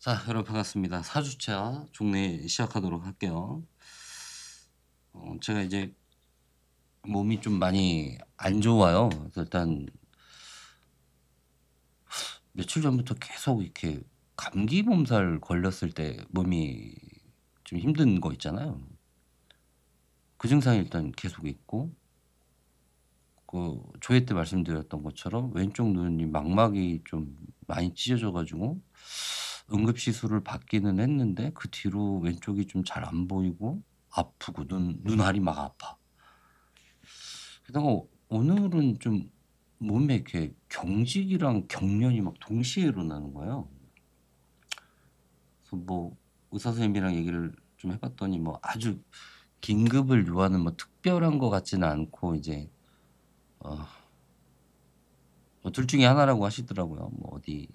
자, 여러분 반갑습니다. 4주차 종례 시작하도록 할게요. 제가 이제 몸이 좀 많이 안 좋아요. 그래서 일단 며칠 전부터 계속 이렇게 감기 몸살 걸렸을 때 몸이 좀 힘든 거 있잖아요. 그 증상이 일단 계속 있고, 그 조회 때 말씀드렸던 것처럼 왼쪽 눈이 망막이 좀 많이 찢어져 가지고 응급시술을 받기는 했는데 그 뒤로 왼쪽이 좀 잘 안 보이고 아프고 눈알이 막 아파. 게다가 오늘은 좀 몸에 이렇게 경직이랑 경련이 막 동시에 일어나는 거예요. 그래서 뭐 의사 선생님이랑 얘기를 좀 해 봤더니 뭐 아주 긴급을 요하는 뭐 특별한 것 같지는 않고 이제 어 뭐 둘 중에 하나라고 하시더라고요. 뭐 어디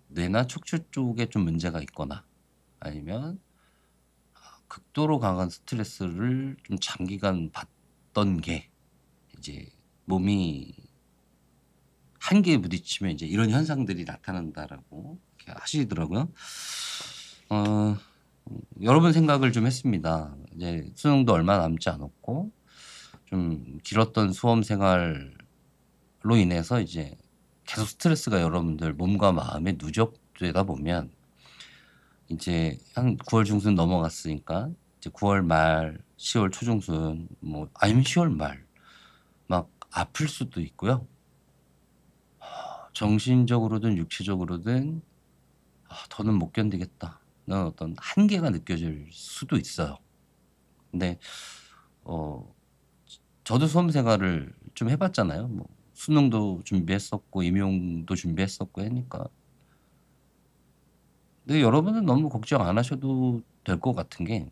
뇌나 척추 쪽에 좀 문제가 있거나 아니면 극도로 강한 스트레스를 좀 장기간 받던 게 이제 몸이 한계에 부딪히면 이제 이런 현상들이 나타난다라고 이렇게 하시더라고요. 어 여러 번 생각을 좀 했습니다. 이제 수능도 얼마 남지 않았고 좀 길었던 수험 생활로 인해서 이제 계속 스트레스가 여러분들 몸과 마음에 누적되다 보면 이제 한 9월 중순 넘어갔으니까 이제 9월 말 10월 초중순 뭐 아니면 10월 말 막 아플 수도 있고요. 정신적으로든 육체적으로든 '더는 못 견디겠다.' 는 어떤 한계가 느껴질 수도 있어요. 근데 어 저도 수험 생활을 좀 해 봤잖아요. 뭐 수능도 준비했었고 임용도 준비했었고 하니까. 근데 여러분은 너무 걱정 안 하셔도 될 것 같은 게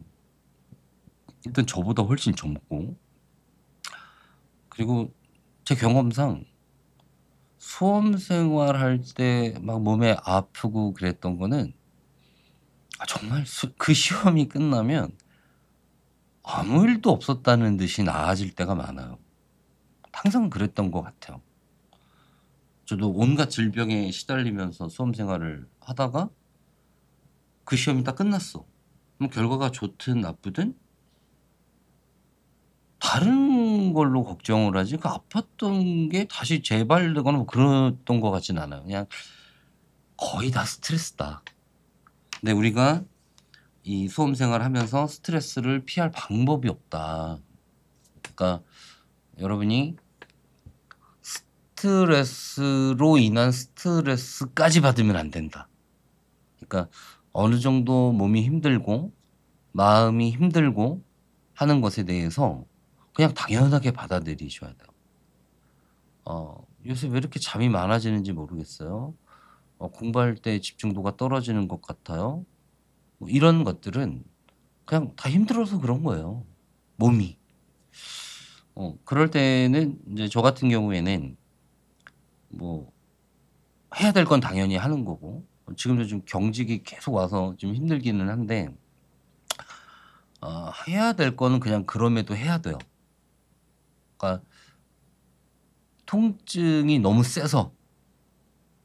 일단 저보다 훨씬 젊고, 그리고 제 경험상 수험 생활할 때 막 몸에 아프고 그랬던 거는 정말 그 시험이 끝나면 아무 일도 없었다는 듯이 나아질 때가 많아요. 항상 그랬던 것 같아요. 저도 온갖 질병에 시달리면서 수험 생활을 하다가 그 시험이 딱 끝났어. 그럼 결과가 좋든 나쁘든 다른 걸로 걱정을 하지 그 아팠던 게 다시 재발되거나 뭐 그랬던 것 같진 않아요. 그냥 거의 다 스트레스다. 근데 우리가 이 수험 생활하면서 스트레스를 피할 방법이 없다. 그러니까 여러분이 스트레스로 인한 스트레스까지 받으면 안 된다. 그러니까 어느 정도 몸이 힘들고 마음이 힘들고 하는 것에 대해서 그냥 당연하게 받아들이셔야 돼요. 요새 왜 이렇게 잠이 많아지는지 모르겠어요. 공부할 때 집중도가 떨어지는 것 같아요. 뭐 이런 것들은 그냥 다 힘들어서 그런 거예요, 몸이. 그럴 때는 인제 저 같은 경우에는 뭐 해야 될 건 당연히 하는 거고, 지금도 좀 경직이 계속 와서 좀 힘들기는 한데 해야 될 거는 그냥 그럼에도 해야 돼요. 그러니까 통증이 너무 세서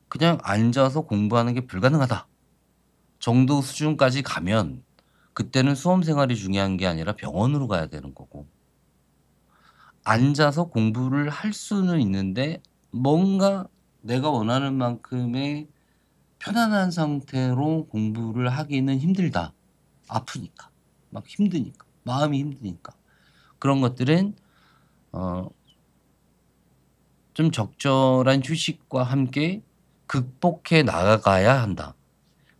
그냥 앉아서 공부하는 게 불가능하다 정도 수준까지 가면 그때는 수험 생활이 중요한 게 아니라 병원으로 가야 되는 거고, 앉아서 공부를 할 수는 있는데 뭔가 내가 원하는 만큼의 편안한 상태로 공부를 하기는 힘들다. 아프니까. 막 힘드니까. 마음이 힘드니까. 그런 것들은 어 좀 적절한 휴식과 함께 극복해 나가야 한다.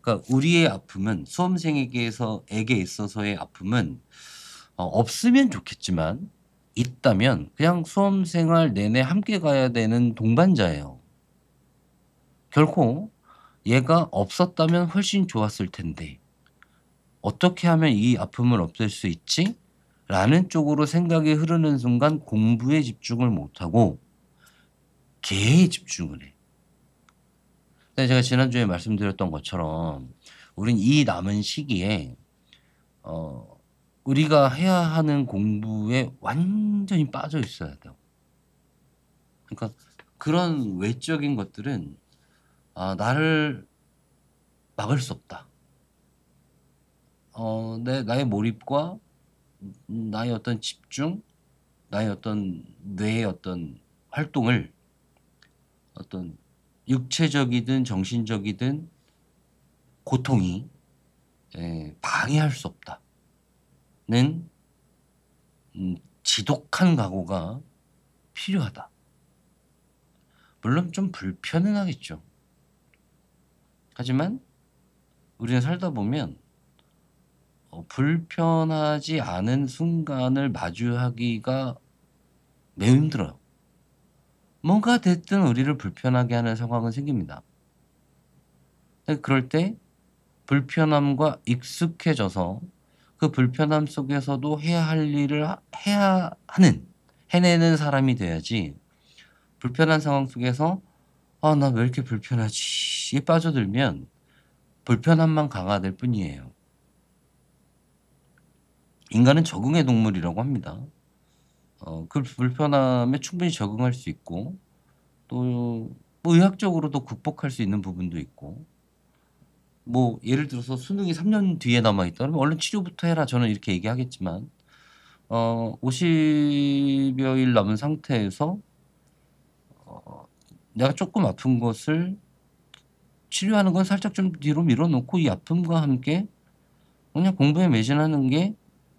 그러니까 우리의 아픔은 수험생에게 있어서의 아픔은 없으면 좋겠지만 있다면 그냥 수험 생활 내내 함께 가야 되는 동반자예요. 결코 얘가 없었다면 훨씬 좋았을 텐데 '어떻게 하면 이 아픔을 없앨 수 있지?' 라는 쪽으로 생각이 흐르는 순간 공부에 집중을 못하고 개에 집중을 해. 근데 제가 지난주에 말씀드렸던 것처럼 우린 이 남은 시기에 어 우리가 해야 하는 공부에 완전히 빠져 있어야 돼요. 그러니까 그런 외적인 것들은 나를 막을 수 없다. 나의 몰입과 나의 어떤 집중, 나의 어떤 뇌의 어떤 활동을 어떤 육체적이든 정신적이든 고통이 방해할 수 없다는 지독한 각오가 필요하다. 물론 좀 불편은 하겠죠. 하지만 우리는 살다 보면 불편하지 않은 순간을 마주하기가 매우 힘들어요. 뭐가 됐든 우리를 불편하게 하는 상황은 생깁니다. 그럴 때 불편함과 익숙해져서 그 불편함 속에서도 해야 할 일을 해야 하는, 해내는 사람이 돼야지, 불편한 상황 속에서 나 왜 이렇게 불편하지에 빠져들면 불편함만 강화될 뿐이에요. 인간은 적응의 동물이라고 합니다. 그 불편함에 충분히 적응할 수 있고, 또 뭐 의학적으로도 극복할 수 있는 부분도 있고, 뭐 예를 들어서 수능이 3년 뒤에 남아 있다 그러면 "얼른 치료부터 해라." 저는 이렇게 얘기하겠지만 50여일 남은 상태에서 내가 쪼끔 아픈 것을 치료하는 건 살짝 좀 뒤로 미뤄 놓고 이 아픔과 함께 그냥 공부에 매진하는 게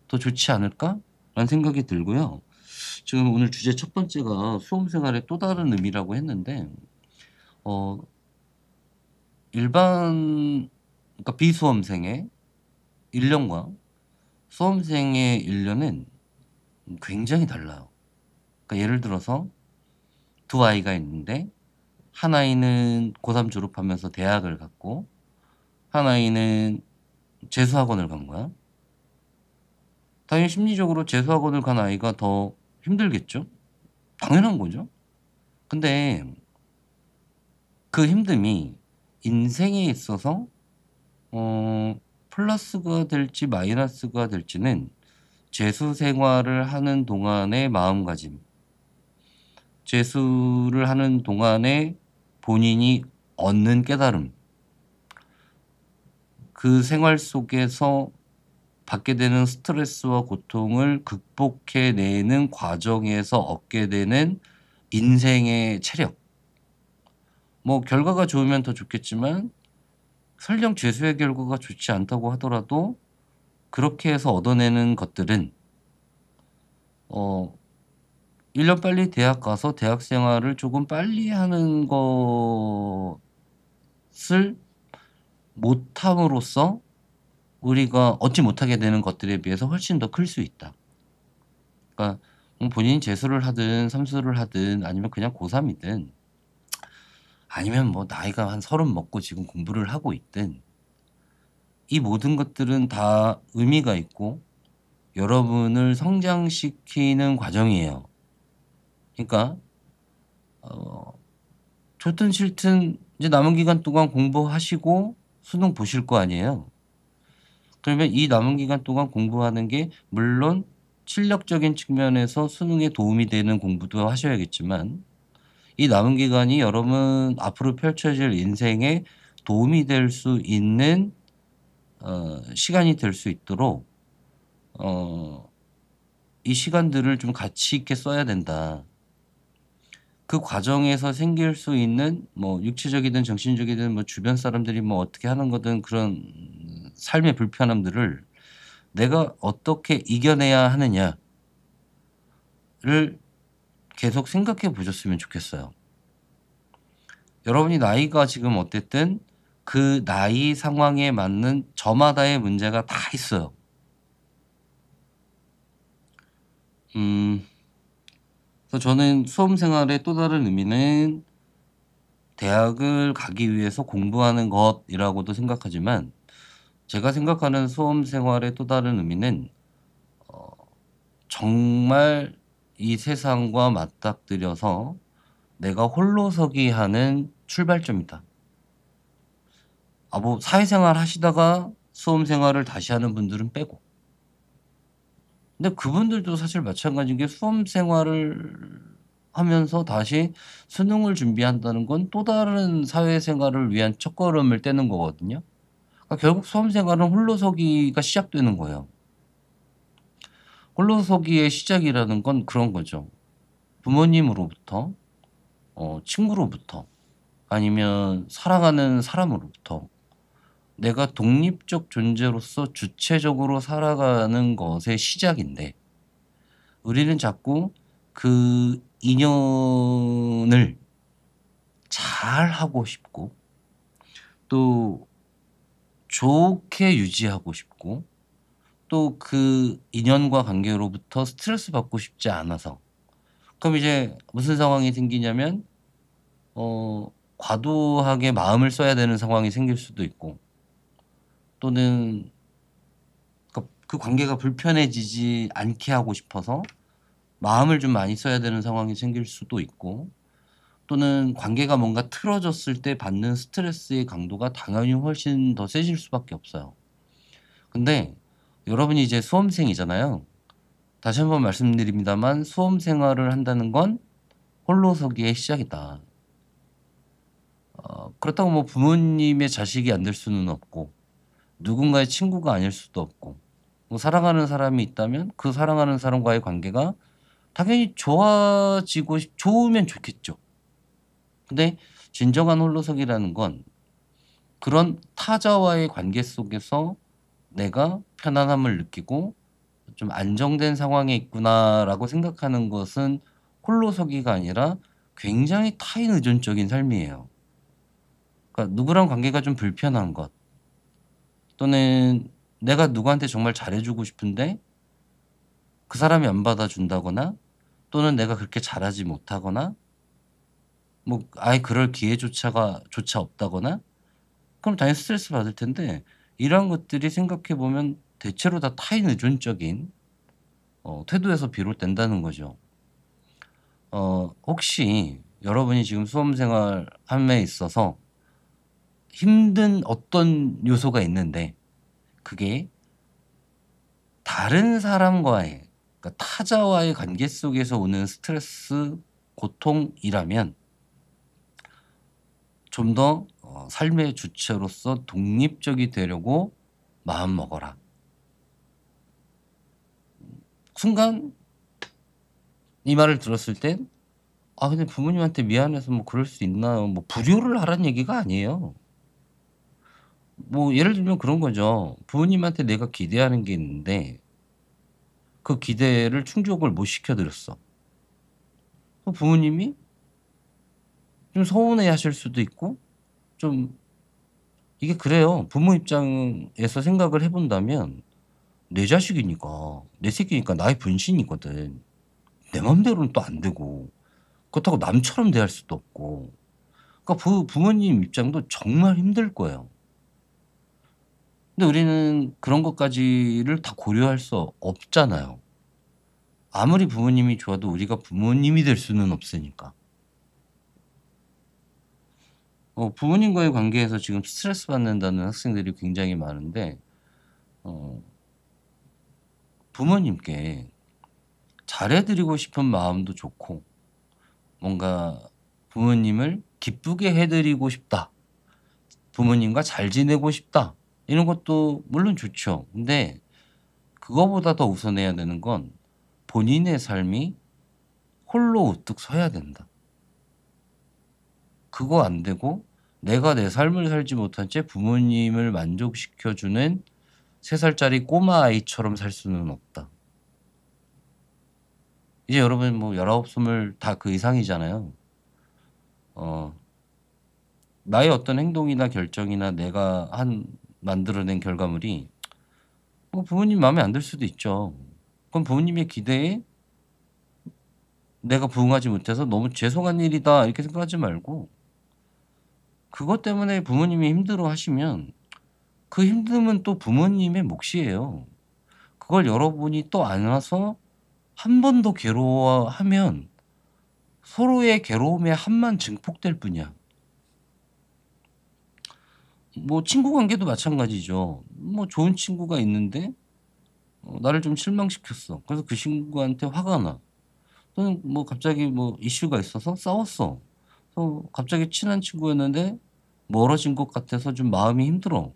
더 좋지 않을까라는 생각이 들고요. 지금 오늘 주제 첫 번째가 수험 생활의 또 다른 의미라고 했는데 어 일반, 그러니까 비수험생의 1 년과 수험생의 1 년은 굉장히 달라요. 그러니까 예를 들어서 두 아이가 있는데 한 아이는 고3 졸업하면서 대학을 갔고 한 아이는 재수학원을 간 거야. 당연히 심리적으로 재수학원을 간 아이가 더 힘들겠죠? 당연한 거죠. 근데 그 힘듦이 인생에 있어서 플러스가 될지 마이너스가 될지는 재수 생활을 하는 동안의 마음가짐, 재수를 하는 동안에 본인이 얻는 깨달음, 그 생활 속에서 받게 되는 스트레스와 고통을 극복해 내는 과정에서 얻게 되는 인생의 체력. 뭐 결과가 좋으면 더 좋겠지만 설령 재수의 결과가 좋지 않다고 하더라도 그렇게 해서 얻어내는 것들은 1년 빨리 대학 가서 대학 생활을 조금 빨리 하는 것을 못함으로써 우리가 얻지 못하게 되는 것들에 비해서 훨씬 더 클 수 있다. 그러니까 본인이 재수를 하든 삼수를 하든 아니면 그냥 고3 이든 아니면 뭐 나이가 한 30 먹고 지금 공부를 하고 있든 이 모든 것들은 다 의미가 있고 여러분을 성장시키는 과정이에요. 그러니까 좋든 싫든 이제 남은 기간 동안 공부하시고 수능 보실 거 아니에요. 그러면 이 남은 기간 동안 공부하는 게 물론 실력적인 측면에서 수능에 도움이 되는 공부도 하셔야겠지만 이 남은 기간이 여러분 앞으로 펼쳐질 인생에 도움이 될 수 있는 시간이 될 수 있도록 이 시간들을 좀 가치 있게 써야 된다. 그 과정에서 생길 수 있는 뭐 육체적이든 정신적이든 뭐 주변 사람들이 뭐 어떻게 하는 거든 그런 삶의 불편함들을 내가 어떻게 이겨내야 하느냐를 계속 생각해 보셨으면 좋겠어요. 여러분이 나이가 지금 어쨌든 그 나이 상황에 맞는 저마다의 문제가 다 있어요. 그래서 저는 수험 생활의 또 다른 의미는 대학을 가기 위해서 공부하는 것이라고도 생각하지만 제가 생각하는 수험 생활의 또 다른 의미는 정말 이 세상과 맞닥뜨려서 내가 홀로서기 하는 출발점이다. 뭐 사회생활 하시다가 수험 생활을 다시 하는 분들은 빼고. 근데 그분들도 사실 마찬가지인 게 수험 생활을 하면서 다시 수능을 준비한다는 건 또 다른 사회생활을 위한 첫걸음을 떼는 거거든요. 결국 수험 생활은 홀로서기가 시작되는 거예요. 홀로서기의 시작이라는 건 그런 거죠. 부모님으로부터, 친구로부터, 아니면 사랑하는 사람으로부터 내가 독립적 존재로서 주체적으로 살아가는 것의 시작인데, 우리는 자꾸 그 인연을 잘 하고 싶고 또 좋게 유지하고 싶고 또 그 인연과 관계로부터 스트레스 받고 싶지 않아서, 그럼 이제 무슨 상황이 생기냐면 과도하게 마음을 써야 되는 상황이 생길 수도 있고, 또는 그 관계가 불편해지지 않게 하고 싶어서 마음을 좀 많이 써야 되는 상황이 생길 수도 있고, 또는 관계가 뭔가 틀어졌을 때 받는 스트레스의 강도가 당연히 훨씬 더 세질 수밖에 없어요. 근데 여러분이 이제 수험생이잖아요. 다시 한번 말씀드립니다만 수험 생활을 한다는 건 홀로서기의 시작이다. 그렇다고 뭐 부모님의 자식이 안 될 수는 없고, 누군가의 친구가 아닐 수도 없고, 뭐 사랑하는 사람이 있다면 그 사랑하는 사람과의 관계가 당연히 좋으면 좋겠죠. 근데 진정한 홀로서기라는 건 그런 타자와의 관계 속에서 내가 편안함을 느끼고 좀 안정된 상황에 있구나라고 생각하는 것은 홀로서기가 아니라 굉장히 타인 의존적인 삶이에요. 그러니까 누구랑 관계가 좀 불편한 것, 또는 내가 누구한테 정말 잘해주고 싶은데 그 사람이 안 받아준다거나, 또는 내가 그렇게 잘하지 못하거나, 뭐 아예 그럴 조차 없다거나, 그럼 당연히 스트레스 받을 텐데, 이러한 것들이 생각해 보면 대체로 다 타인 의존적인 태도에서 비롯된다는 거죠. 혹시 여러분이 지금 수험 생활함에 있어서 힘든 어떤 요소가 있는데, 그게 다른 사람과의, 그러니까 타자와의 관계 속에서 오는 스트레스, 고통이라면 좀 더 삶의 주체로서 독립적이 되려고 마음 먹어라. 순간 이 말을 들었을 땐 근데 부모님한테 미안해서 뭐 그럴 수 있나요? 뭐 불효를 하라는 얘기가 아니에요. 뭐 예를 들면 그런 거죠. 부모님한테 내가 기대하는 게 있는데 그 기대를 충족을 못 시켜 드렸어. 부모님이 좀 서운해하실 수도 있고, 좀 이게 그래요. 부모 입장에서 생각을 해 본다면 내 자식이니까, 내 새끼니까 나의 분신이거든. 내 맘대로는 또 안 되고, 그렇다고 남처럼 대할 수도 없고. 그러니까 부모님 입장도 정말 힘들 거예요. 근데 우리는 그런 것까지를 다 고려할 수 없잖아요. 아무리 부모님이 좋아도 우리가 부모님이 될 수는 없으니까. 부모님과의 관계에서 지금 스트레스 받는다는 학생들이 굉장히 많은데, 어 부모님께 잘해 드리고 싶은 마음도 좋고, 뭔가 부모님을 기쁘게 해 드리고 싶다, 부모님과 잘 지내고 싶다, 이런 것도 물론 좋죠. 근데 그거보다 더 우선해야 되는 건 본인의 삶이 홀로 우뚝 서야 된다. 그거 안 되고 내가 내 삶을 살지 못한 채 부모님을 만족시켜 주는 3 살짜리 꼬마아이처럼 살 수는 없다. 이제 여러분 뭐 19, 20 다 그 이상이잖아요. 어 나의 어떤 행동이나 결정이나 내가 만들어낸 결과물이 뭐 부모님 마음에 안 들 수도 있죠. 그럼 부모님의 기대에 내가 부응하지 못해서 '너무 죄송한 일이다.' 이렇게 생각하지 말고, 그것 때문에 부모님이 힘들어하시면 그 힘듦은 또 부모님의 몫이에요. 그걸 여러분이 또 안아서 한 번 더 괴로워하면 서로의 괴로움의 한만 증폭될 뿐이야. 뭐 친구 관계도 마찬가지죠. 뭐 좋은 친구가 있는데 나를 좀 실망시켰어. 그래서 그 친구한테 화가 나. 또는 뭐 갑자기 뭐 이슈가 있어서 싸웠어. 갑자기 친한 친구였는데 멀어진 것 같아서 좀 마음이 힘들어.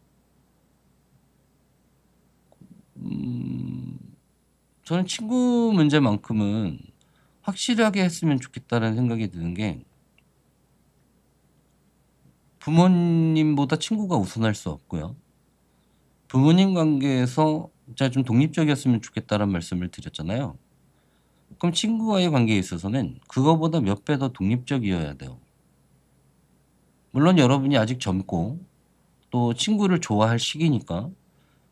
저는 친구 문제만큼은 확실하게 했으면 좋겠다는 생각이 드는 게, 부모님보다 친구가 우선할 수 없고요. 부모님 관계에서 제가 좀 독립적이었으면 좋겠다는 말씀을 드렸잖아요. 그럼 친구와의 관계에 있어서는 그거보다 몇 배 더 독립적이어야 돼요. 물론 여러분이 아직 젊고 또 친구를 좋아할 시기니까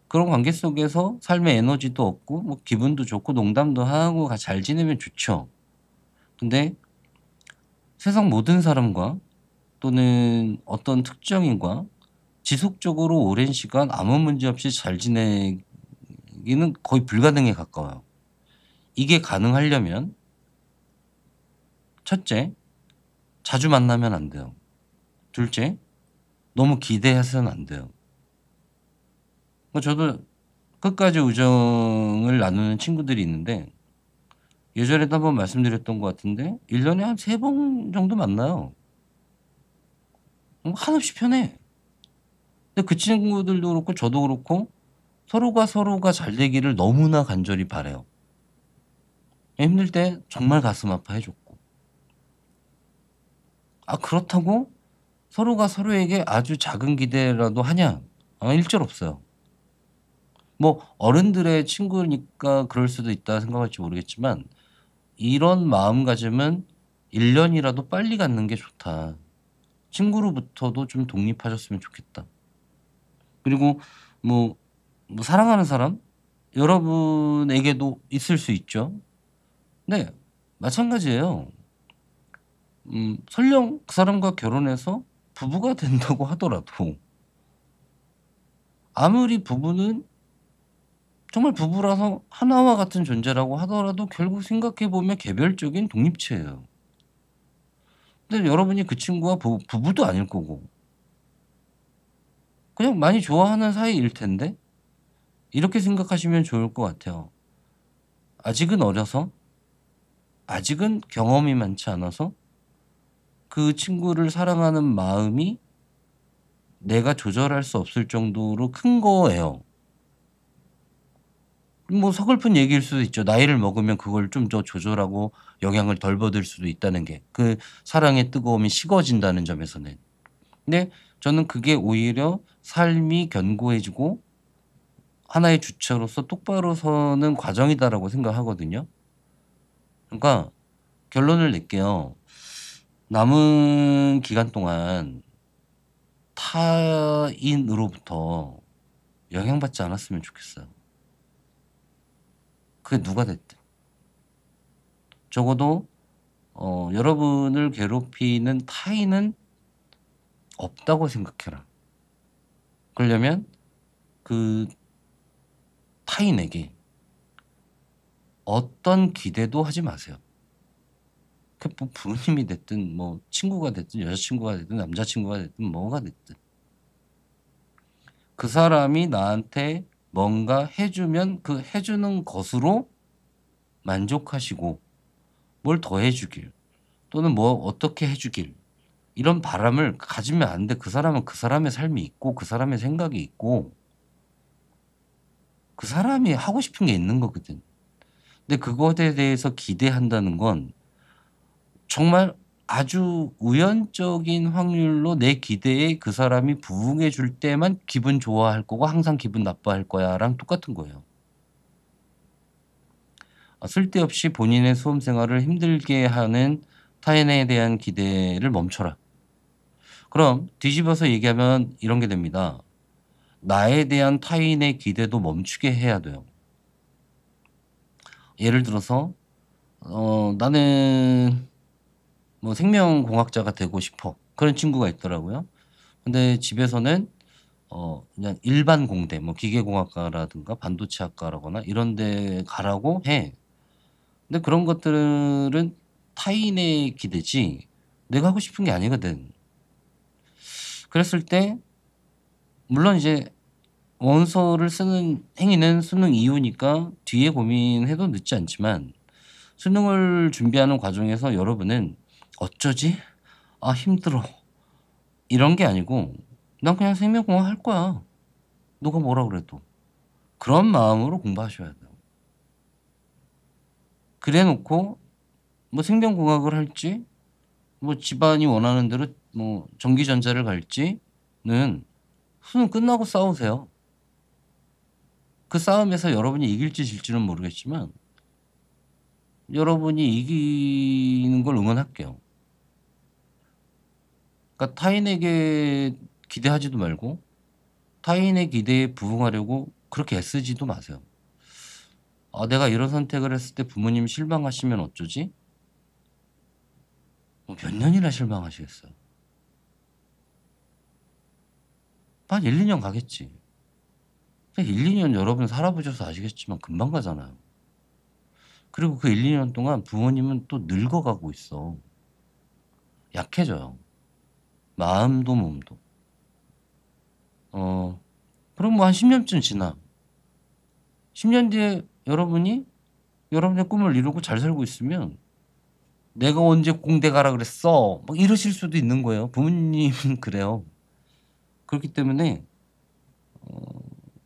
그런 관계 속에서 삶의 에너지도 얻고 뭐 기분도 좋고 농담도 하고 잘 지내면 좋죠. 근데 세상 모든 사람과 또는 어떤 특정인과 지속적으로 오랜 시간 아무 문제 없이 잘 지내기는 거의 불가능에 가까워요. 이게 가능하려면 첫째, 자주 만나면 안 돼요. 둘째, 너무 기대해서는 안 돼요. 저도 끝까지 우정을 나누는 친구들이 있는데, 예전에도 한번 말씀드렸던 것 같은데 1 년에 한 3번 정도 만나요. 한없이 편해. 근데 그 친구들도 그렇고 저도 그렇고 서로가 잘 되기를 너무나 간절히 바라요. 힘들 때 정말 가슴 아파해 줬고. 그렇다고 서로가 서로에게 아주 작은 기대라도 하냐? 일절 없어요. 뭐 어른들의 친구니까 그럴 수도 있다 생각할지 모르겠지만, 이런 마음가짐은 1 년이라도 빨리 갖는 게 좋다. 친구로부터도 좀 독립하셨으면 좋겠다. 그리고 뭐 사랑하는 사람 여러분에게도 있을 수 있죠. 네. 마찬가지예요. 설령 그 사람과 결혼해서 부부가 된다고 하더라도, 아무리 부부는 정말 부부라서 하나와 같은 존재라고 하더라도 결국 생각해 보면 개별적인 독립체예요. 근데 여러분이 그 친구와 부부도 아닐 거고 그냥 많이 좋아하는 사이일 텐데, 이렇게 생각하시면 좋을 것 같아요. 아직은 어려서, 아직은 경험이 많지 않아서 그 친구를 사랑하는 마음이 내가 조절할 수 없을 정도로 큰 거예요. 뭐 서글픈 얘기일 수도 있죠. 나이를 먹으면 그걸 좀 더 조절하고 영향을 덜 받을 수도 있다는 게, 그 사랑의 뜨거움이 식어진다는 점에서는. 근데 저는 그게 오히려 삶이 견고해지고 하나의 주체로서 똑바로 서는 과정이다라고 생각하거든요. 그러니까 결론을 낼게요. 남은 기간 동안 타인으로부터 영향받지 않았으면 좋겠어요. 그게 누가 됐든. 적어도 여러분을 괴롭히는 타인은 없다고 생각해라. 그러려면 그 타인에게 어떤 기대도 하지 마세요. 그게 뭐 부모님이 됐든 뭐 친구가 됐든 여자친구가 됐든 남자친구가 됐든 뭐가 됐든, 그 사람이 나한테 뭔가 해 주면 그 해 주는 것으로 만족하시고 뭘 더 해 주길 또는 뭐 어떻게 해 주길, 이런 바람을 가지면 안 돼. 그 사람은 그 사람의 삶이 있고 그 사람의 생각이 있고 그 사람이 하고 싶은 게 있는 거거든. 근데 그것에 대해서 기대한다는 건 정말 아주 우연적인 확률로 내 기대에 그 사람이 부응해 줄 때만 기분 좋아할 거고 항상 기분 나빠할 거야랑 똑같은 거예요. 쓸데없이 본인의 수험 생활을 힘들게 하는 타인에 대한 기대를 멈춰라. 그럼 뒤집어서 얘기하면 이런 게 됩니다. 나에 대한 타인의 기대도 멈추게 해야 돼요. 예를 들어서 나는 뭐 생명공학자가 되고 싶어. 그런 친구가 있더라고요. 근데 집에서는 그냥 일반 공대 뭐 기계공학과라든가 반도체학과라거나 이런 데 가라고 해. 근데 그런 것들은 타인의 기대지 내가 하고 싶은 게 아니거든. 그랬을 때 물론 이제 원서를 쓰는 행위는 수능 이후니까 뒤에 고민해도 늦지 않지만, 수능을 준비하는 과정에서 여러분은 '어쩌지? 힘들어.' 이런 게 아니고 '난 그냥 생명공학 할 거야. 누가 뭐라 그래도.' 그런 마음으로 공부하셔야 돼요. 그래 놓고 뭐 생명공학을 할지 뭐 집안이 원하는 대로 뭐 전기전자를 갈지는 수능 끝나고 싸우세요. 그 싸움에서 여러분이 이길지 질지는 모르겠지만 여러분이 이기는 걸 응원할게요. 그러니까 타인에게 기대하지도 말고 타인의 기대에 부응하려고 그렇게 애쓰지도 마세요. 내가 이런 선택을 했을 때 부모님 실망하시면 어쩌지? 몇 년이나 실망하시겠어요? 한 1, 2년 가겠지. 1, 2년 여러분 살아보셔서 아시겠지만 금방 가잖아요. 그리고 그 1, 2년 동안 부모님은 또 늙어가고 있어. 약해져요. 마음도 몸도. 그럼 뭐 한 10년쯤 지나. 10년 뒤에 여러분이 여러분의 꿈을 이루고 잘 살고 있으면 내가 언제 공대 가라 그랬어? 막 이러실 수도 있는 거예요. 부모님은 그래요. 그렇기 때문에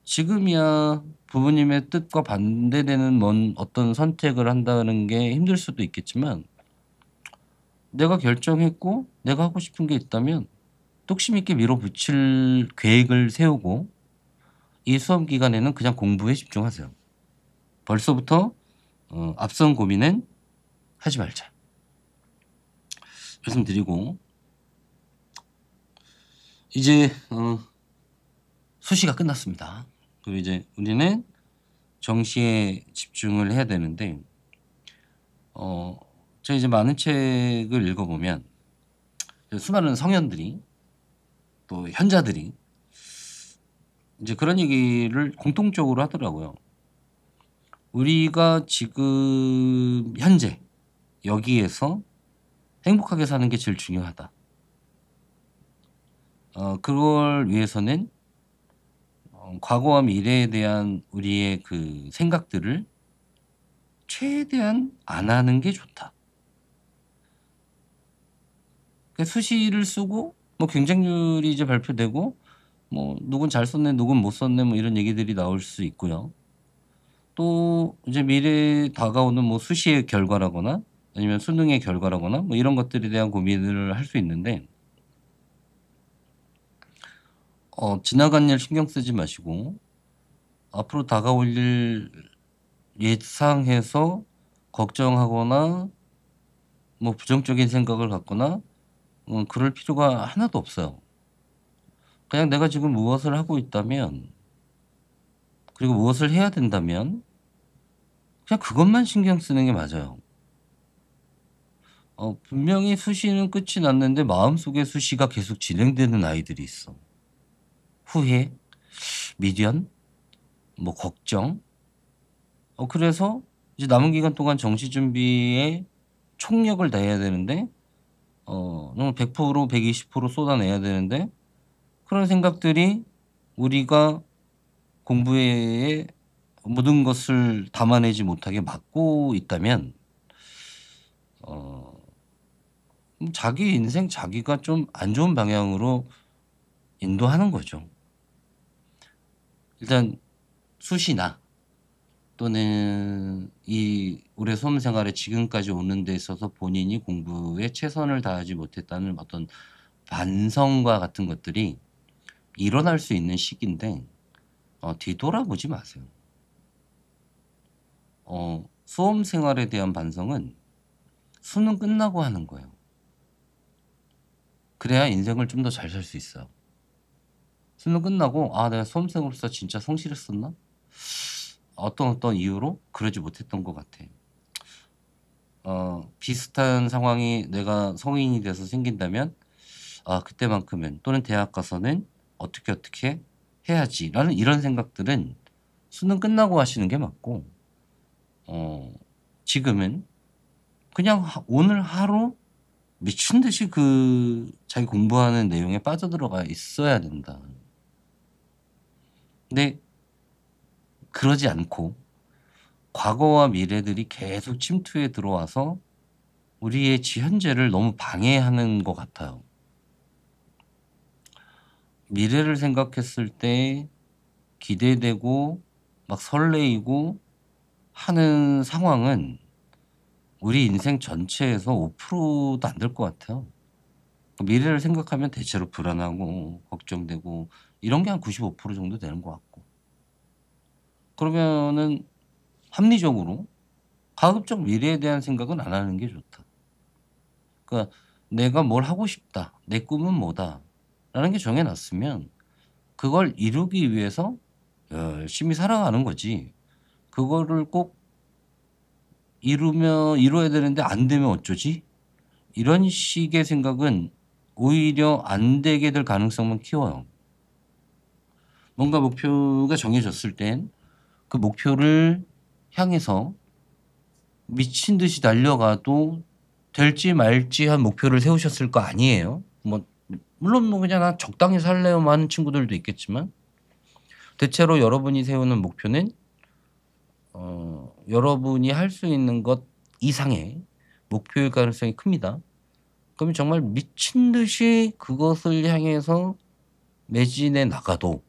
지금이야 부모님의 뜻과 반대되는 뭔 어떤 선택을 한다는 게 힘들 수도 있겠지만 내가 결정했고 내가 하고 싶은 게 있다면 뚝심 있게 밀어붙일 계획을 세우고 이 수험 기간에는 그냥 공부에 집중하세요. 벌써부터 앞선 고민은 하지 말자. 말씀드리고 이제 수시가 끝났습니다. 그리고 이제 우리는 정시에 집중을 해야 되는데 제가 이제 많은 책을 읽어보면 수많은 성현들이 또 현자들이 이제 그런 얘기를 공통적으로 하더라고요. 우리가 지금 현재 여기에서 행복하게 사는 게 제일 중요하다. 그걸 위해서는 과거와 미래에 대한 우리의 그 생각들을 최대한 안 하는 게 좋다. 그러니까 수시를 쓰고 뭐 경쟁률이 이제 발표되고 뭐 누군 잘 썼네 누군 못 썼네 뭐 이런 얘기들이 나올 수 있고요. 또 이제 미래에 다가오는 뭐 수시의 결과라거나 아니면 수능의 결과라거나 뭐 이런 것들에 대한 고민을 할 수 있는데 지나간 일 신경 쓰지 마시고 앞으로 다가올 일 예상해서 걱정하거나 뭐 부정적인 생각을 갖거나 그럴 필요가 하나도 없어요. 그냥 내가 지금 무엇을 하고 있다면 그리고 무엇을 해야 된다면 그냥 그것만 신경 쓰는 게 맞아요. 분명히 수시는 끝이 났는데 마음속에 수시가 계속 진행되는 아이들이 있어. 후회, 미련, 뭐 걱정. 그래서 이제 남은 기간 동안 정시 준비에 총력을 다해야 되는데 너무 100% 120% 쏟아내야 되는데 그런 생각들이 우리가 공부에 모든 것을 담아내지 못하게 막고 있다면 자기 인생 자기가 좀 안 좋은 방향으로 인도하는 거죠. 일단 수시나 또는 이 올해 수험 생활에 지금까지 오는 데 있어서 본인이 공부에 최선을 다하지 못했다는 어떤 반성과 같은 것들이 일어날 수 있는 시기인데 뒤돌아보지 마세요. 수험 생활에 대한 반성은 수능 끝나고 하는 거예요. 그래야 인생을 좀 더 잘 살 수 있어요. 수능 끝나고 내가 수험생으로서 진짜 성실했었나? 어떤 이유로 그러지 못했던 것 같아. 비슷한 상황이 내가 성인이 돼서 생긴다면 그때만큼은 또는 대학 가서는 어떻게 해야지라는 이런 생각들은 수능 끝나고 하시는 게 맞고 지금은 그냥 오늘 하루 미친 듯이 그 자기 공부하는 내용에 빠져들어가 있어야 된다. 근데 그러지 않고 과거와 미래들이 계속 침투해 들어와서 우리의 현재를 너무 방해하는 것 같아요. 미래를 생각했을 때 기대되고 막 설레이고 하는 상황은 우리 인생 전체에서 5%도 안 될 것 같아요. 미래를 생각하면 대체로 불안하고 걱정되고 이런 게 한 95% 정도 되는 것 같고. 그러면은 합리적으로 가급적 미래에 대한 생각은 안 하는 게 좋다. 그러니까 '내가 뭘 하고 싶다. 내 꿈은 뭐다.'라는 게 정해 놨으면 그걸 이루기 위해서 열심히 살아가는 거지, 그거를 꼭 이루어야 되는데 '안 되면 어쩌지?' 이런 식의 생각은 오히려 안 되게 될 가능성만 키워요. 뭔가 목표가 정해졌을 땐 그 목표를 향해서 미친 듯이 달려가도 될지 말지 한 목표를 세우셨을 거 아니에요. 뭐 물론 뭐 그냥 '나 적당히 살래요.'만 하는 친구들도 있겠지만 대체로 여러분이 세우는 목표는 여러분이 할 수 있는 것 이상의 목표일 가능성이 큽니다. 그러면 정말 미친 듯이 그것을 향해서 매진해 나가도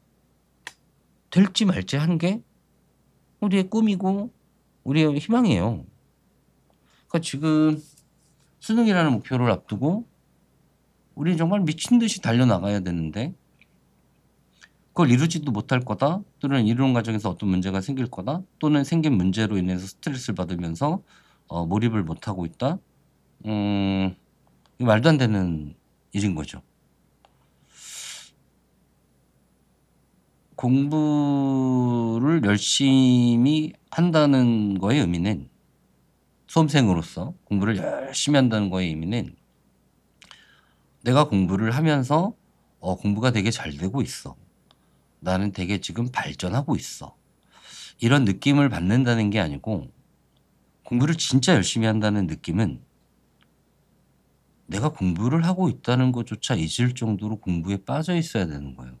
될지 말지 하는 게 우리의 꿈이고 우리의 희망이에요. 그러니까 지금 수능이라는 목표를 앞두고 우리는 정말 미친 듯이 달려나가야 되는데 그걸 이루지도 못할 거다, 또는 이루는 과정에서 어떤 문제가 생길 거다, 또는 생긴 문제로 인해서 스트레스를 받으면서 몰입을 못하고 있다. 이거 말도 안 되는 일인 거죠. 공부를 열심히 한다는 거의 의미는, 수험생으로서 공부를 열심히 한다는 거의 의미는 내가 공부를 하면서 공부가 되게 잘 되고 있어. 나는 되게 지금 발전하고 있어. 이런 느낌을 받는다는 게 아니고, 공부를 진짜 열심히 한다는 느낌은 내가 공부를 하고 있다는 것조차 잊을 정도로 공부에 빠져 있어야 되는 거예요.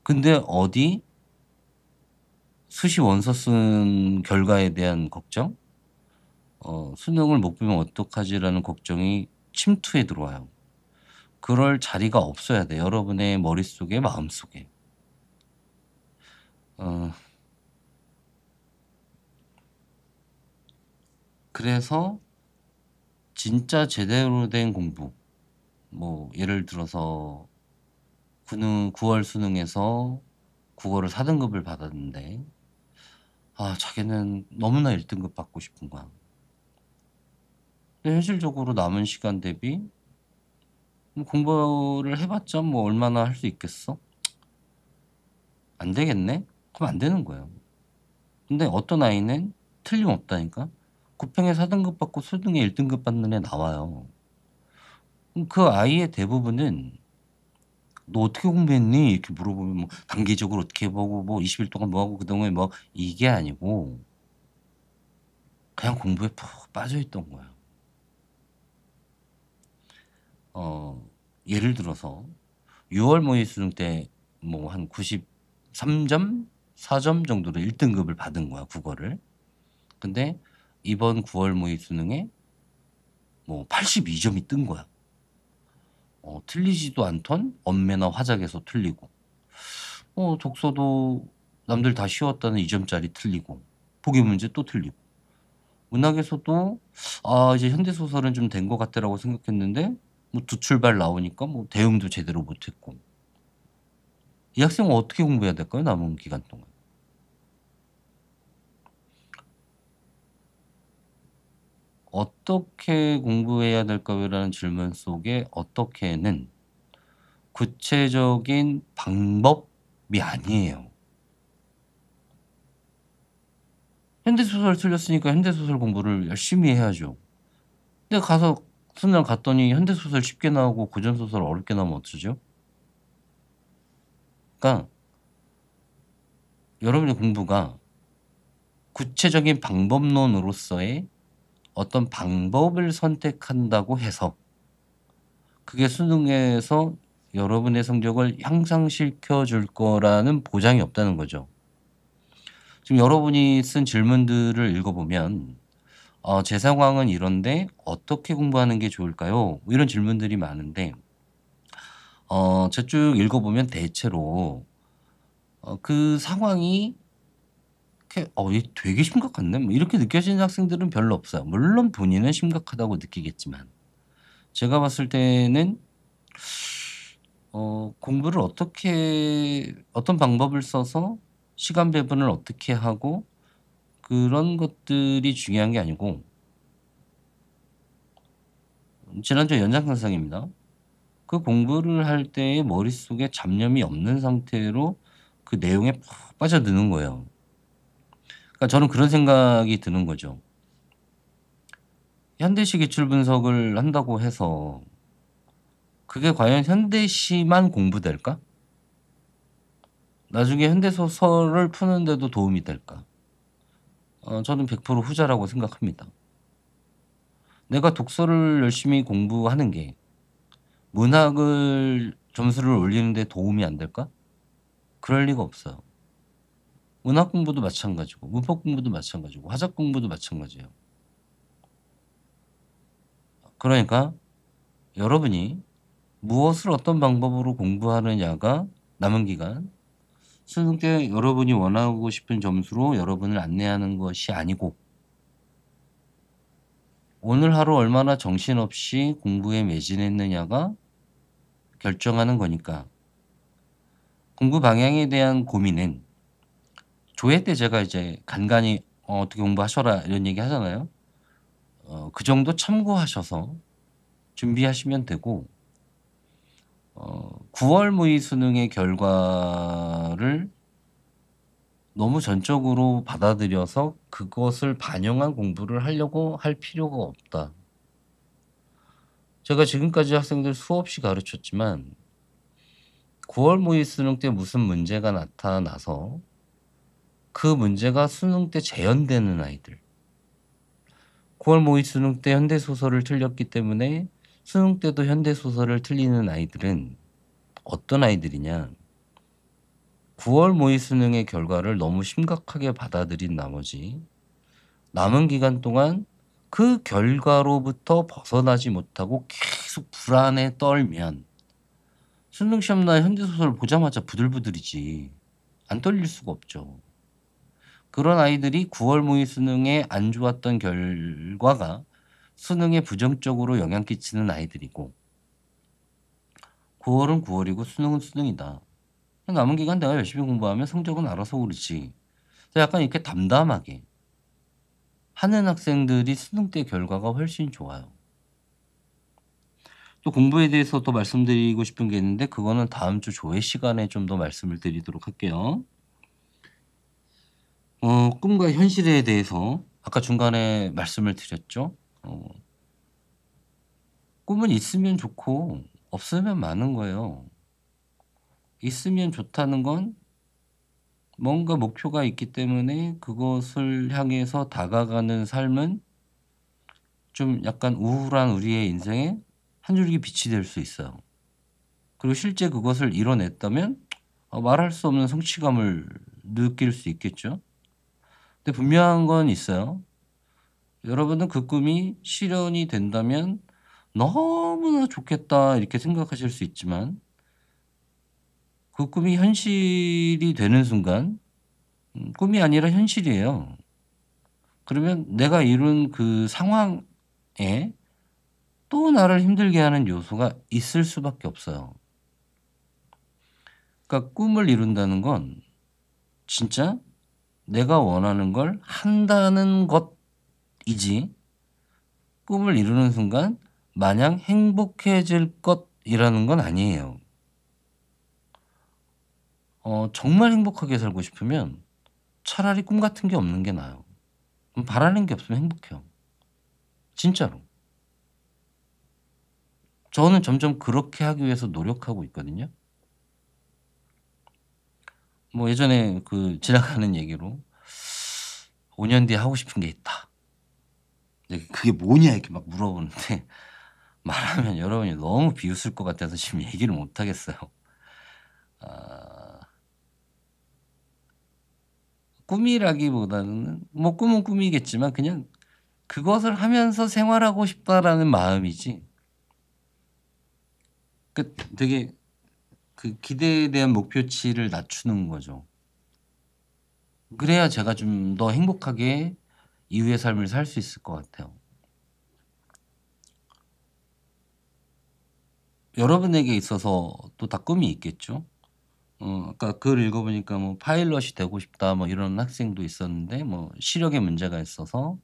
근데 어디 수시 원서 쓴 결과에 대한 걱정, 수능을 못 보면 어떡하지라는 걱정이 침투해 들어와요. 그럴 자리가 없어야 돼, 여러분의 머릿속에, 마음속에. 어 그래서 진짜 제대로 된 공부, 뭐 예를 들어서 9월 수능에서 국어를 4 등급을 받았는데 자기는 너무나 1 등급 받고 싶은 거야. 근데 현실적으로 남은 시간 대비 공부를 해 봤자 뭐 얼마나 할 수 있겠어? 안 되겠네? 그럼 안 되는 거예요. 근데 어떤 아이는 틀림없다니까. 9 평에 4 등급 받고 수능에 1 등급 받는 애 나와요. 그럼 그 아이의 대부분은 "너 어떻게 공부했니?" 이렇게 물어보면 뭐 단기적으로 어떻게 해 보고 뭐 20일 동안 뭐 하고 그동안에 뭐, 이게 아니고 그냥 공부에 푹 빠져 있던 거예요. 예를 들어서 6월 모의 수능 때 뭐 한 93 점, 4점 정도로 1 등급을 받은 거야, 국어를. 근데 이번 9월 모의 수능에 뭐 82 점이 뜬 거야. 틀리지도 않던 언매나 화작에서 틀리고, 독서도 남들 다 쉬웠다는 2 점짜리 틀리고, 보기 문제 또 틀리고, 문학에서도 '아 이제 현대 소설은 좀 된 것 같다.'라고 생각했는데 뭐 두 출발 나오니까 뭐 대응도 제대로 못 했고. 이 학생은 어떻게 공부해야 될까요, 남은 기간 동안? "어떻게 공부해야 될까요?"라는 질문 속에 "어떻게"는 구체적인 방법이 아니에요. 현대소설 틀렸으니까 현대소설 공부를 열심히 해야죠. 근데 가서 수능 갔더니 현대소설 쉽게 나오고 고전소설 어렵게 나오면 어쩌죠? 그러니까 여러분의 공부가 구체적인 방법론으로서의 어떤 방법을 선택한다고 해서 그게 수능에서 여러분의 성적을 향상시켜 줄 거라는 보장이 없다는 거죠. 지금 여러분이 쓴 질문들을 읽어보면 "제 상황은 이런데 어떻게 공부하는 게 좋을까요?" 뭐 이런 질문들이 많은데, 제가 쭉 읽어보면 대체로 그 상황이 '얘 되게 심각한데?' 뭐 이렇게 느껴지는 학생들은 별로 없어요. 물론 본인은 심각하다고 느끼겠지만 제가 봤을 때는 공부를 어떻게 어떤 방법을 써서 시간 배분을 어떻게 하고 그런 것들이 중요한 게 아니고 지난주에 연장선상입니다. 그 공부를 할 때에 머릿속에 잡념이 없는 상태로 그 내용에 푹 빠져드는 거예요. 그러니까 저는 그런 생각이 드는 거죠. 현대시 기출 분석을 한다고 해서 그게 과연 현대시만 공부될까? 나중에 현대 소설을 푸는 데도 도움이 될까? 저는 100% 후자라고 생각합니다. 내가 독서를 열심히 공부하는 게 문학을 점수를 올리는 데 도움이 안 될까? 그럴 리가 없어요. 문학 공부도 마찬가지고 문법 공부도 마찬가지고 화작 공부도 마찬가지예요. 그러니까 여러분이 무엇을 어떤 방법으로 공부하느냐가 남은 기간 수능 때 여러분이 원하고 싶은 점수로 여러분을 안내하는 것이 아니고 오늘 하루 얼마나 정신없이 공부에 매진했느냐가 결정하는 거니까 공부 방향에 대한 고민은 조회 때 제가 이제 간간히 "어떻게 공부하셔라." 이런 얘기 하잖아요. 그 정도 참고하셔서 준비하시면 되고 9월 모의 수능의 결과를 너무 전적으로 받아들여서 그것을 반영한 공부를 하려고 할 필요가 없다. 제가 지금까지 학생들 수없이 가르쳤지만 9월 모의 수능 때 무슨 문제가 나타나서 그 문제가 수능 때 재현되는 아이들 9월 모의 수능 때 현대 소설을 틀렸기 때문에 수능 때도 현대 소설을 틀리는 아이들은 어떤 아이들이냐 9월 모의 수능의 결과를 너무 심각하게 받아들인 나머지 남은 기간 동안 그 결과로부터 벗어나지 못하고 계속 불안에 떨면 수능 시험 날 현대 소설 보자마자 부들부들이지 안 떨릴 수가 없죠. 그런 아이들이 9월 모의 수능에 안 좋았던 결과가 수능에 부정적으로 영향 끼치는 아이들이고 9 월은 9 월이고 수능은 수능이다. 남은 기간 내가 열심히 공부하면 성적은 알아서 오르지. 약간 이렇게 담담하게 하는 학생들이 수능 때 결과가 훨씬 좋아요. 또 공부에 대해서 더 말씀드리고 싶은 게 있는데 그거는 다음 주 조회 시간에 좀 더 말씀을 드리도록 할게요. 꿈과 현실에 대해서 아까 중간에 말씀을 드렸죠. 어 꿈은 있으면 좋고 없으면 많은 거예요. 있으면 좋다는 건 뭔가 목표가 있기 때문에 그것을 향해서 다가가는 삶은 좀 약간 우울한 우리의 인생에 한 줄기 빛이 될 수 있어요. 그리고 실제 그것을 이뤄냈다면 말할 수 없는 성취감을 느낄 수 있겠죠. 근데 분명한 건 있어요. 여러분은 그 꿈이 실현이 된다면 '너무나 좋겠다.' 이렇게 생각하실 수 있지만 그 꿈이 현실이 되는 순간 꿈이 아니라 현실이에요. 그러면 내가 이룬 그 상황에 또 나를 힘들게 하는 요소가 있을 수밖에 없어요. 그러니까 꿈을 이룬다는 건 진짜 내가 원하는 걸 한다는 것이지 꿈을 이루는 순간 마냥 행복해질 것이라는 건 아니에요. 정말 행복하게 살고 싶으면 차라리 꿈 같은 게 없는 게 나아요. 바라는 게 없으면 행복해요. 진짜로. 저는 점점 그렇게 하기 위해서 노력하고 있거든요. 뭐 예전에 그 지나가는 얘기로 "5년 뒤에 하고 싶은 게 있다." 이제 "그게 뭐냐?" 이렇게 막 물어보는데 말하면 여러분이 너무 비웃을 것 같아서 지금 얘기를 못 하겠어요. 아 꿈이라기보다는 뭐 꿈은 꿈이겠지만 그냥 '그것을 하면서 생활하고 싶다.'라는 마음이지 되게 그 기대에 대한 목표치를 낮추는 거죠. 그래야 제가 좀 더 행복하게 이후의 삶을 살 수 있을 것 같아요. 여러분에게 있어서 또 다 꿈이 있겠죠? 아까 글 읽어 보니까 뭐 "파일럿이 되고 싶다." 뭐 이런 학생도 있었는데 뭐 시력에 문제가 있어서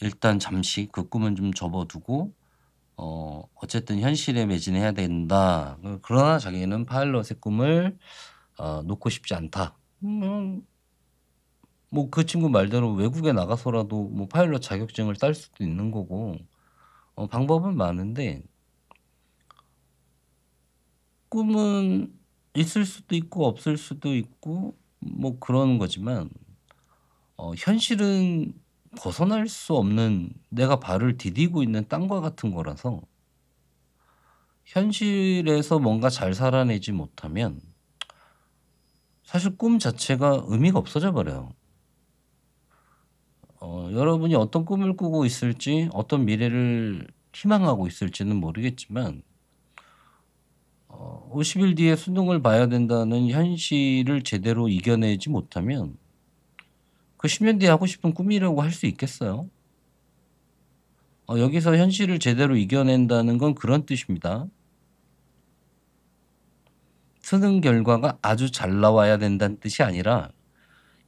일단 잠시 그 꿈은 좀 접어 두고 어쨌든 '현실에 매진해야 된다.' 그러나 자기는 파일럿의 꿈을 놓고 싶지 않다. 뭐 그 친구 말대로 외국에 나가서라도 뭐 파일럿 자격증을 딸 수도 있는 거고 방법은 많은데 꿈은 있을 수도 있고 없을 수도 있고 뭐 그런 거지만 현실은 벗어날 수 없는 내가 발을 디디고 있는 땅과 같은 거라서 현실에서 뭔가 잘 살아내지 못하면 사실 꿈 자체가 의미가 없어져 버려요. 여러분이 어떤 꿈을 꾸고 있을지 어떤 미래를 희망하고 있을지는 모르겠지만 50일 뒤에 수능을 봐야 된다는 현실을 제대로 이겨내지 못하면 그 10년 뒤에 하고 싶은 꿈이라고 할 수 있겠어요? 여기서 현실을 제대로 이겨낸다는 건 그런 뜻입니다. 수능 결과가 아주 잘 나와야 된다는 뜻이 아니라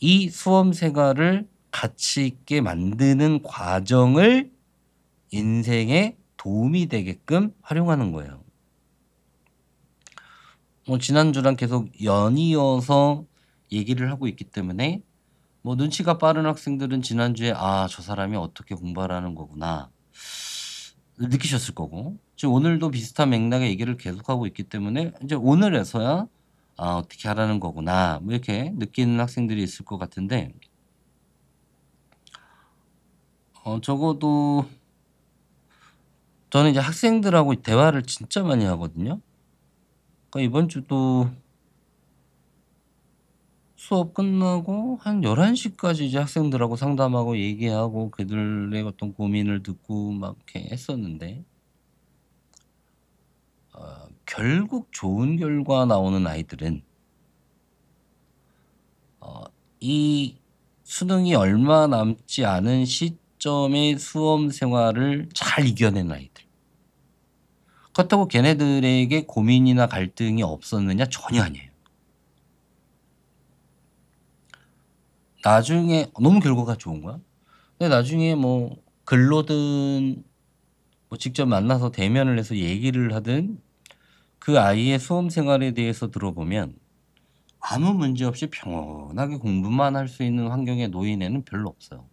이 수험 생활을 가치 있게 만드는 과정을 인생에 도움이 되게끔 활용하는 거예요. 지난주랑 계속 연이어서 얘기를 하고 있기 때문에 뭐 눈치가 빠른 학생들은 지난주에 '아 저 사람이 어떻게 공부를 하는 거구나.' 느끼셨을 거고 지금 오늘도 비슷한 맥락의 얘기를 계속하고 있기 때문에 이제 오늘에서야 '아 어떻게 하라는 거구나.' 뭐 이렇게 느끼는 학생들이 있을 것 같은데 적어도 저는 이제 학생들하고 대화를 진짜 많이 하거든요. 그러니까 이번 주도 수업 끝나고 한 11시 까지 이제 학생들하고 상담하고 얘기하고 그들의 어떤 고민을 듣고 막 이렇게 했었는데 결국 좋은 결과 나오는 아이들은 어 이 수능이 얼마 남지 않은 시점의 수험 생활을 잘 이겨낸 아이들. 그렇다고 걔네들에게 고민이나 갈등이 없었느냐? 전혀 아니에요. 나중에 너무 결과가 좋은 거야. 근데 나중에 뭐 글로든 뭐 직접 만나서 대면을 해서 얘기를 하든 그 아이의 수험 생활에 대해서 들어보면 아무 문제 없이 평온하게 공부만 할 수 있는 환경에 놓인 애는 별로 없어요.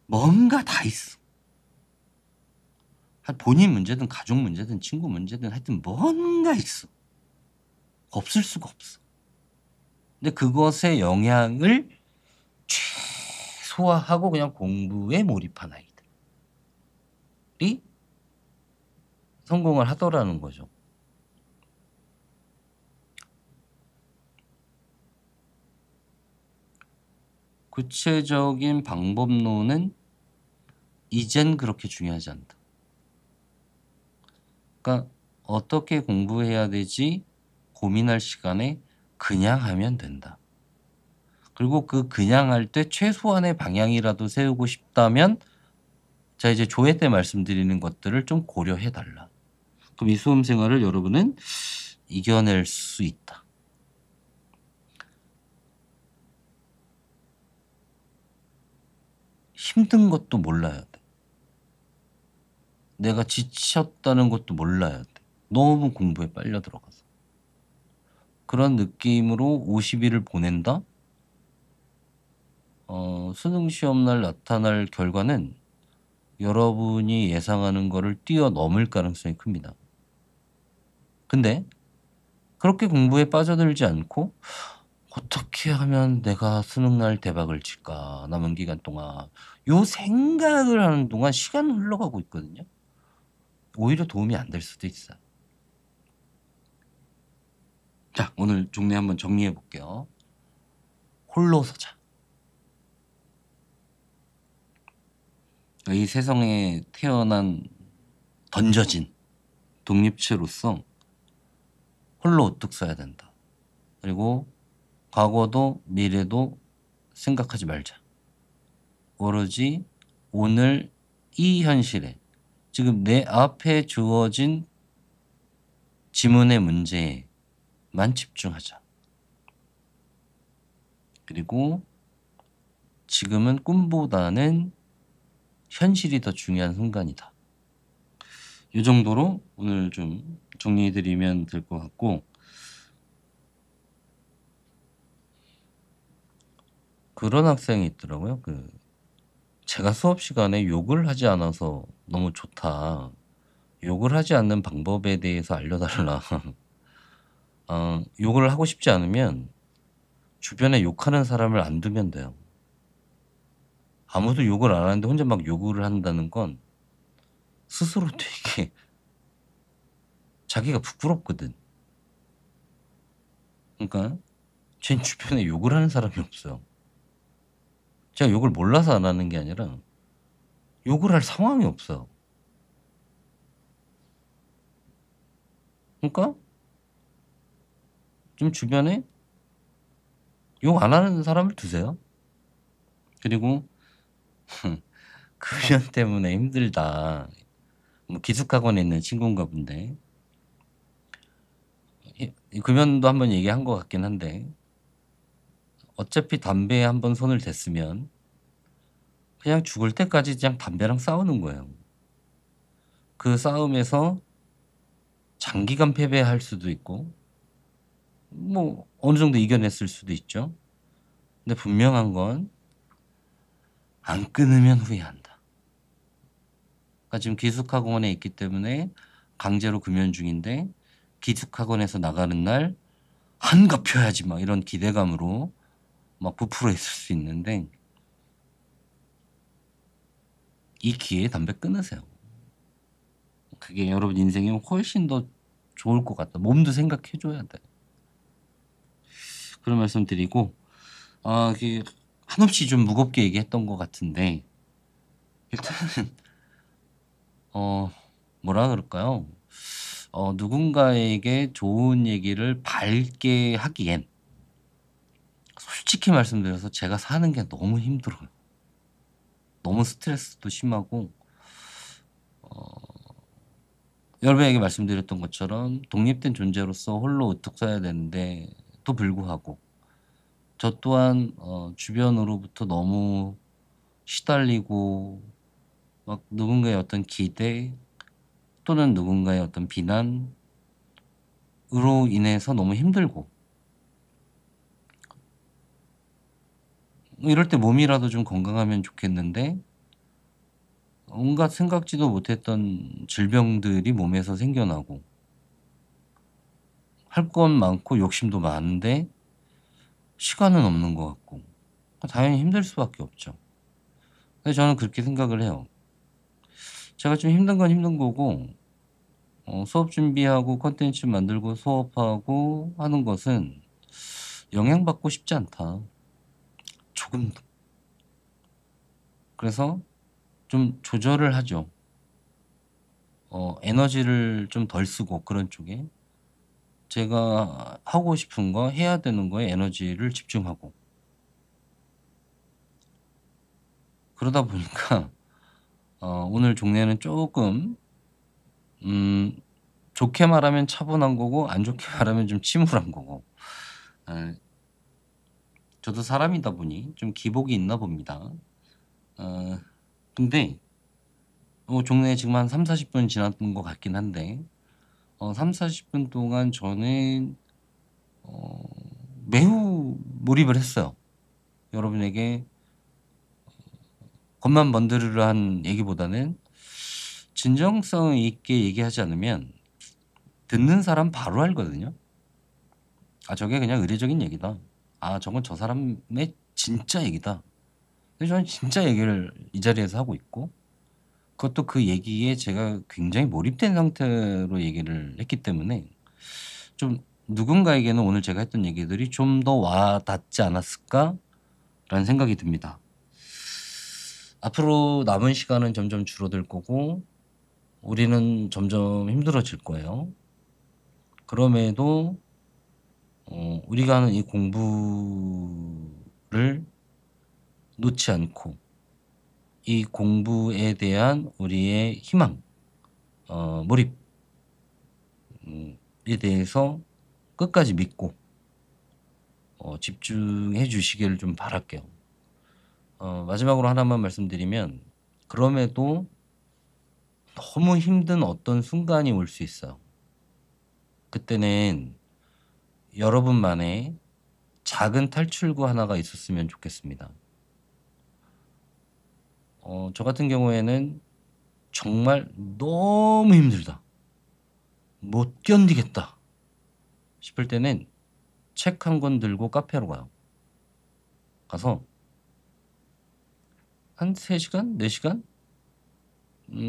뭔가 다 있어. 본인 문제든 가족 문제든 친구 문제든 하여튼 뭔가 있어. 없을 수가 없어. 근데 그것의 영향을 최소화하고 그냥 공부에 몰입한 아이들이 성공을 하더라는 거죠. 구체적인 방법론은 이젠 그렇게 중요하지 않다. 그러니까 어떻게 공부해야 되지 고민할 시간에 그냥 하면 된다. 그리고 그 그냥 할 때 최소한의 방향이라도 세우고 싶다면 자 이제 조회 때 말씀드리는 것들을 좀 고려해 달라. 그럼 이 수험 생활을 여러분은 이겨낼 수 있다. 힘든 것도 몰라야 돼. 내가 지쳤다는 것도 몰라야 돼. 너무 공부에 빨려 들어가서. 그런 느낌으로 50 일을 보낸다? 수능 시험 날 나타날 결과는 여러분이 예상하는 거를 뛰어넘을 가능성이 큽니다. 근데 그렇게 공부에 빠져들지 않고 '어떻게 하면 내가 수능 날 대박을 칠까 남은 기간 동안.' 요 생각을 하는 동안 시간은 흘러가고 있거든요. 오히려 도움이 안 될 수도 있어요. 자 오늘 종례 한번 정리해 볼게요. 홀로서자. 이 세상에 태어난 던져진 독립체로서 홀로 우뚝 서야 된다. 그리고 과거도 미래도 생각하지 말자. 오로지 오늘 이 현실에 지금 내 앞에 주어진 지문의 문제에만 집중하자. 그리고 지금은 꿈보다는 현실이 더 중요한 순간이다. 이 정도로 오늘 좀 정리해드리면 될 것 같고, 그런 학생이 있더라고요. 제가 수업 시간에 욕을 하지 않아서 너무 좋다. 욕을 하지 않는 방법에 대해서 알려달라. 욕을 하고 싶지 않으면 주변에 욕하는 사람을 안 두면 돼요. 아무도 욕을 안 하는데 혼자 막 욕을 한다는 건 스스로 되게 자기가 부끄럽거든. 그러니까 제 주변에 욕을 하는 사람이 없어요. 제가 욕을 몰라서 안 하는 게 아니라 욕을 할 상황이 없어요. 그러니까 좀 주변에 욕 안 하는 사람을 두세요. 그리고 금연 때문에 힘들다. 뭐 기숙학원에 있는 친구인가 본데, 이 금연도 한번 얘기한 것 같긴 한데, 어차피 담배에 한번 손을 댔으면 그냥 죽을 때까지 그냥 담배랑 싸우는 거예요. 그 싸움에서 장기간 패배할 수도 있고 뭐 어느 정도 이겨냈을 수도 있죠. 근데 분명한 건 안 끊으면 후회한다. 그러니까 지금 기숙학원에 있기 때문에 강제로 금연 중인데, 기숙학원에서 나가는 날 한갑 펴야지 막 이런 기대감으로 막 부풀어 있을 수 있는데, 이 기회에 담배 끊으세요. 그게 여러분 인생에 훨씬 더 좋을 것 같다. 몸도 생각해줘야 돼. 그런 말씀 드리고, 이게 한없이 좀 무겁게 얘기했던 것 같은데, 일단은 뭐라 그럴까요? 누군가에게 좋은 얘기를 밝게 하기엔 솔직히 말씀드려서 제가 사는 게 너무 힘들어요. 너무 스트레스도 심하고, 여러분에게 말씀드렸던 것처럼 독립된 존재로서 홀로 우뚝 서야 되는데 또 불구하고 저 또한 주변으로부터 너무 시달리고 막 누군가의 어떤 기대 또는 누군가의 어떤 비난으로 인해서 너무 힘들고, 이럴 때 몸이라도 좀 건강하면 좋겠는데 온갖 생각지도 못했던 질병들이 몸에서 생겨나고 할 건 많고 욕심도 많은데 시간은 없는 것 같고 당연히 힘들 수밖에 없죠. 근데 저는 그렇게 생각을 해요. 제가 좀 힘든 건 힘든 거고, 수업 준비하고 콘텐츠 만들고 수업하고 하는 것은 영향받고 싶지 않다. 조금도. 그래서 좀 조절을 하죠. 에너지를 좀 덜 쓰고 그런 쪽에 제가 하고 싶은 거 해야 되는 거에 에너지를 집중하고, 그러다 보니까 오늘 종례는 조금 좋게 말하면 차분한 거고 안 좋게 말하면 좀 침울한 거고, 에, 저도 사람이다 보니 좀 기복이 있나 봅니다. 근데 종례 지금 한 3-40분 지났던 것 같긴 한데 3-40분 동안 저는 매우 몰입을 했어요. 여러분에게 겉만 번드르르한 얘기보다는 진정성 있게 얘기하지 않으면 듣는 사람 바로 알거든요. 저게 그냥 의례적인 얘기다. 저건 저 사람의 진짜 얘기다. 근데 저는 진짜 얘기를 이 자리에서 하고 있고, 그것도 그 얘기에 제가 굉장히 몰입된 상태로 얘기를 했기 때문에 좀 누군가에게는 오늘 제가 했던 얘기들이 좀 더 와닿지 않았을까라는 생각이 듭니다. 앞으로 남은 시간은 점점 줄어들 거고 우리는 점점 힘들어질 거예요. 그럼에도 우리가 하는 이 공부를 놓지 않고 이 공부에 대한 우리의 희망, 몰입 에 대해서 끝까지 믿고 집중해 주시기를 좀 바랄게요. 마지막으로 하나만 말씀드리면 그럼에도 너무 힘든 어떤 순간이 올 수 있어요. 그때는 여러분만의 작은 탈출구 하나가 있었으면 좋겠습니다. 저 같은 경우에는 정말 너무 힘들다. 못 견디겠다 싶을 때는 책 한 권 들고 카페로 가요. 가서 한 3 시간, 4 시간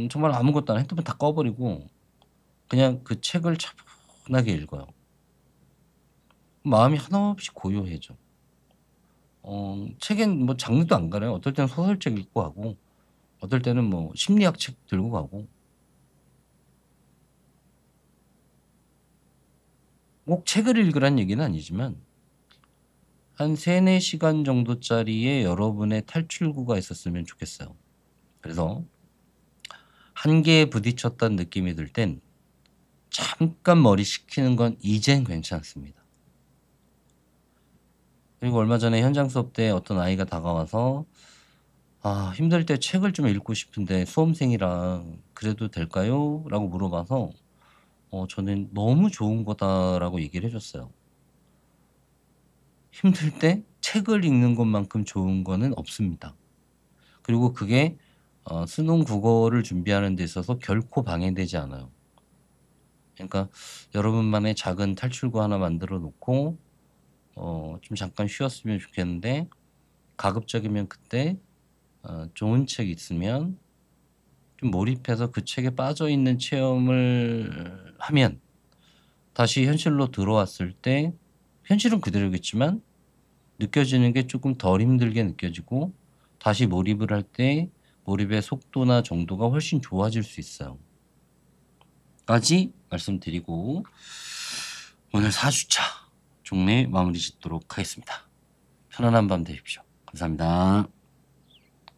정말 아무것도 안 핸드폰 다 꺼 버리고 그냥 그 책을 차분하게 읽어요. 마음이 하나없이 고요해져. 책엔 뭐 장르도 안 가려요. 어떨 때는 소설책 읽고 가고 어떨 때는 뭐 심리학 책 들고 가고. 꼭 책을 읽으란 얘기는 아니지만 한 3-4 시간 정도짜리의 여러분의 탈출구가 있었으면 좋겠어요. 그래서 한계에 부딪혔다는 느낌이 들 땐 잠깐 머리 식히는 건 이젠 괜찮습니다. 그리고 얼마 전에 현장 수업 때 어떤 아이가 다가와서 "아 힘들 때 책을 좀 읽고 싶은데 수험생이랑 그래도 될까요?" 라고 물어봐서 저는 "너무 좋은 거다."라고 얘기를 해 줬어요. 힘들 때 책을 읽는 것만큼 좋은 거는 없습니다. 그리고 그게 수능 국어를 준비하는 데 있어서 결코 방해되지 않아요. 그러니까 여러분만의 작은 탈출구 하나 만들어 놓고 좀 잠깐 쉬었으면 좋겠는데 가급적이면 그때 좋은 책 있으면 좀 몰입해서 그 책에 빠져 있는 체험을 하면 다시 현실로 들어왔을 때 현실은 그대로겠지만 느껴지는 게 쪼끔 덜 힘들게 느껴지고 다시 몰입을 할 때 몰입의 속도나 정도가 훨씬 좋아질 수 있어요. 까지 말씀드리고 오늘 4 주차 종례 마무리 짓도록 하겠습니다. 편안한 밤 되십시오. 감사합니다.